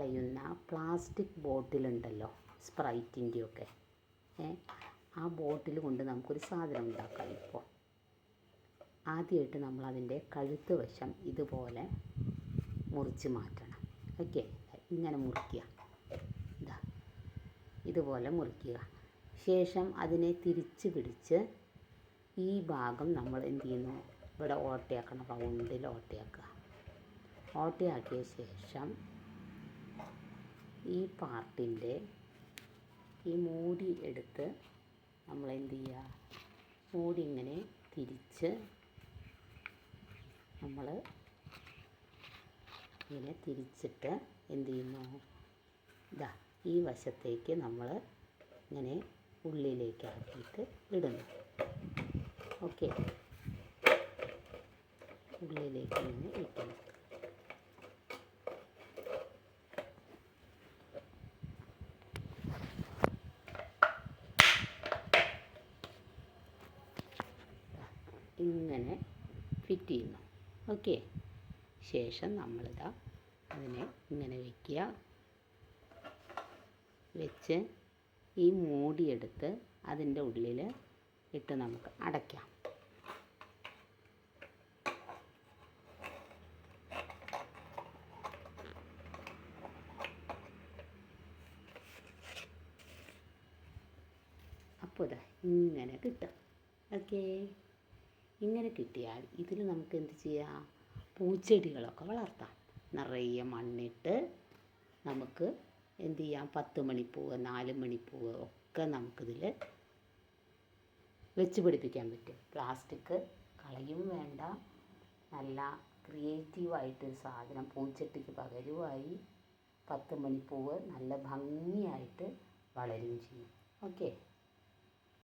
പറയുന്ന പ്ലാസ്റ്റിക് ബോട്ടിലുണ്ടല്ലോ, സ്പ്രൈറ്റിൻ്റെയൊക്കെ, ആ ബോട്ടിൽ കൊണ്ട് നമുക്കൊരു സാധനം ഉണ്ടാക്കാം. ഇപ്പോൾ ആദ്യമായിട്ട് നമ്മളതിൻ്റെ കഴുത്ത് വശം ഇതുപോലെ മുറിച്ച് മാറ്റണം. ഓക്കെ, ഇങ്ങനെ മുറിക്കുക, ഇതുപോലെ മുറിക്കുക. ശേഷം അതിനെ തിരിച്ച് പിടിച്ച് ഈ ഭാഗം നമ്മൾ എന്ത് ചെയ്യുന്നു, ഇവിടെ ഓട്ടയാക്കണം, റൗണ്ടിൽ ഓട്ടയാക്കുക. ഓട്ടയാക്കിയ ശേഷം ഈ പാർട്ടിൻ്റെ ഈ മൂടി എടുത്ത് നമ്മൾ എന്ത് ചെയ്യുക, മൂടി ഇങ്ങനെ തിരിച്ച് നമ്മൾ ഇങ്ങനെ തിരിച്ചിട്ട് എന്ത് ചെയ്യുന്നു, ഈ വശത്തേക്ക് നമ്മൾ ഇങ്ങനെ ഉള്ളിലേക്ക് ആക്കിയിട്ട് ഇടുന്നു. ഓക്കെ, ഉള്ളിലേക്ക് ഇങ്ങനെ ഇട്ടു. ഇങ്ങനെ ഫിറ്റ് ചെയ്യുന്നു. ഓക്കെ, ശേഷം നമ്മളിതാ അതിനെ ഇങ്ങനെ വയ്ക്കുക. വെച്ച് ഈ മൂടിയെടുത്ത് അതിൻ്റെ ഉള്ളിൽ ഇട്ട് നമുക്ക് അടയ്ക്കാം. അപ്പോൾ ഇതാ ഇങ്ങനെ കിട്ടും. ഓക്കേ, ഇങ്ങനെ കിട്ടിയാൽ ഇതിൽ നമുക്ക് എന്ത് ചെയ്യാം, പൂച്ചെടികളൊക്കെ വളർത്താം. നിറയെ മണ്ണിട്ട് നമുക്ക് എന്ത് ചെയ്യാം, 10 മണിപ്പൂവ്, 4 മണിപ്പൂവ് ഒക്കെ നമുക്കിതിൽ വെച്ച് പിടിപ്പിക്കാൻ പറ്റും. പ്ലാസ്റ്റിക് കളയും വേണ്ട, നല്ല ക്രിയേറ്റീവായിട്ടൊരു സാധനം പൂച്ചട്ടിക്ക് പകരമായി. 10 മണിപ്പൂവ് നല്ല ഭംഗിയായിട്ട് വളരുകയും ചെയ്യും. ഓക്കെ.